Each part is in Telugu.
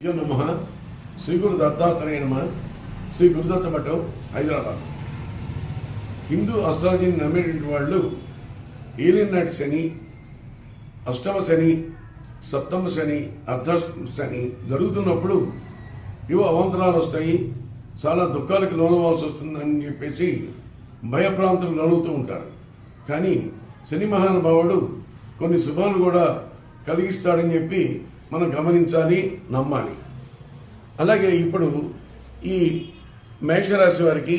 నమ శ్రీ గురు దత్తాత్రేయ నమ. శ్రీ గురుదత్త మఠం, హైదరాబాద్. హిందూ అస్ట్రాలజీని నమ్మేటువంటి వాళ్ళు ఏలినాటి శని, అష్టమ శని, సప్తమ శని, అర్ధ శని జరుగుతున్నప్పుడు ఇవో అవాంతరాలు వస్తాయి, చాలా దుఃఖాలకు లోనవలసి వస్తుందని చెప్పేసి భయభ్రాంతులు లోనవుతూ ఉంటారు. కానీ శని మహానుభావుడు కొన్ని శుభాలు కూడా కలిగిస్తాడని చెప్పి మనం గమనించాలి, నమ్మాలి. అలాగే ఇప్పుడు ఈ మేషరాశి వారికి,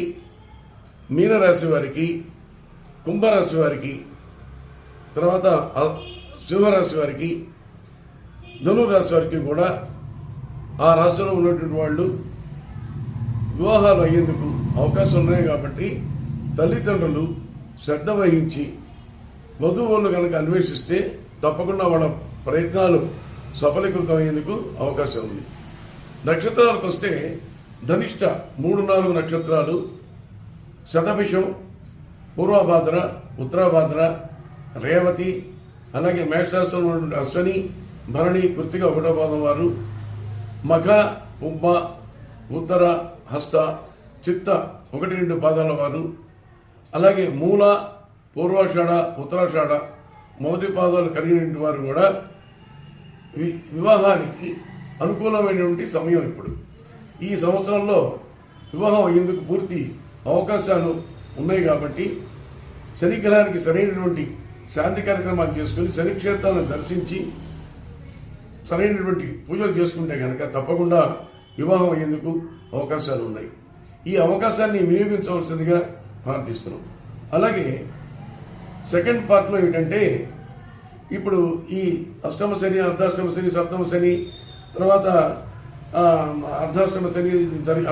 మీనరాశి వారికి, కుంభరాశి వారికి, తర్వాత సింహరాశి వారికి, ధనురాశి వారికి కూడా ఆ రాశిలో ఉన్నటువంటి వాళ్ళు వివాహాలు అయ్యేందుకు అవకాశం ఉన్నాయి. కాబట్టి తల్లిదండ్రులు శ్రద్ధ వహించి వధువులను కనుక అన్వేషిస్తే తప్పకుండా వాళ్ళ ప్రయత్నాలు సఫలీకృతం అయ్యేందుకు అవకాశం ఉంది. నక్షత్రాలకు వస్తే ధనిష్ట 3-4 నక్షత్రాలు, శతభిషం, పూర్వభాద్ర, ఉత్తరాభాద్ర, రేవతి, అలాగే మేషరాశిలో ఉన్నటువంటి అశ్వని, భరణి, కృత్తిక 1వ పాదం వారు, మఖ, ఉబ్బ, ఉత్తర, హస్త, చిత్త 1-2 పాదాల వారు, అలాగే మూల, పూర్వాషాఢ, ఉత్తరాషాఢ మొదటి పాదాలు కలిగిన వారు కూడా వివాహానికి అనుకూలమైనటువంటి సమయం. ఇప్పుడు ఈ సంవత్సరంలో వివాహం అయ్యేందుకు పూర్తి అవకాశాలు ఉన్నాయి. కాబట్టి శనిగ్రహానికి సరైనటువంటి శాంతి కార్యక్రమాలు చేసుకుని శని క్షేత్రాలను దర్శించి సరైనటువంటి పూజలు చేసుకుంటే కనుక తప్పకుండా వివాహం అయ్యేందుకు అవకాశాలు ఉన్నాయి. ఈ అవకాశాన్ని వినియోగించవలసిందిగా ప్రార్థిస్తున్నాం. అలాగే సెకండ్ పార్ట్లో ఏంటంటే, ఇప్పుడు ఈ అష్టమ శని, అర్ధాష్టమ శని, సప్తమ శని, తర్వాత అర్ధాష్టమ శని,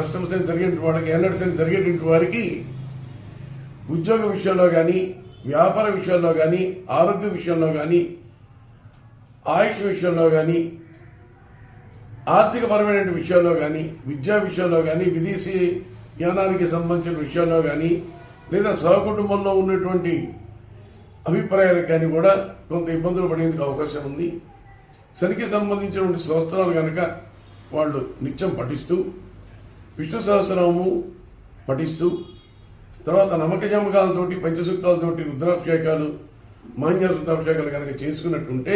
అష్టమ శని జరిగేటువంటి వాళ్ళకి, ఏనాడు శని జరిగేటువంటి వారికి ఉద్యోగ విషయంలో కానీ, వ్యాపార విషయాల్లో కానీ, ఆరోగ్య విషయంలో కానీ, ఆయుష్ విషయంలో కానీ, ఆర్థికపరమైన విషయాల్లో కానీ, విద్యా విషయాల్లో కానీ, విదేశీ యానానికి సంబంధించిన విషయాల్లో కానీ, లేదా సహకుటుంబంలో ఉన్నటువంటి అభిప్రాయాలకు కానీ కూడా కొంత ఇబ్బందులు పడేందుకు అవకాశం ఉంది. శనికి సంబంధించినటువంటి స్తోత్రాలు కనుక వాళ్ళు నిత్యం పఠిస్తూ, విష్ణు సహస్రనామము పఠిస్తూ, తర్వాత నమ్మకజమకాలతోటి, పంచసూక్తాలతోటి రుద్రాభిషేకాలు, మాన్యాసుతాభిషేకాలు కనుక చేసుకున్నట్టుంటే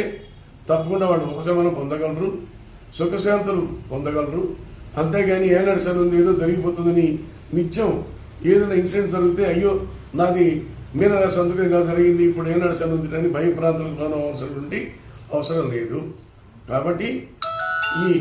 తప్పకుండా వాళ్ళు ఉపశమనం పొందగలరు, సుఖశాంతులు పొందగలరు. అంతేగాని ఏనాడు సరి ఏదో జరిగిపోతుందని నిత్యం ఏదైనా ఇన్సిడెంట్ జరిగితే అయ్యో నాది మీనరాశి అందుకని ఇలా జరిగింది, ఇప్పుడు ఏనాడు సరి ఉందని భయప్రాంతాలకు లోనవలసినటువంటి అవసరం లేదు. కాబట్టి ఈ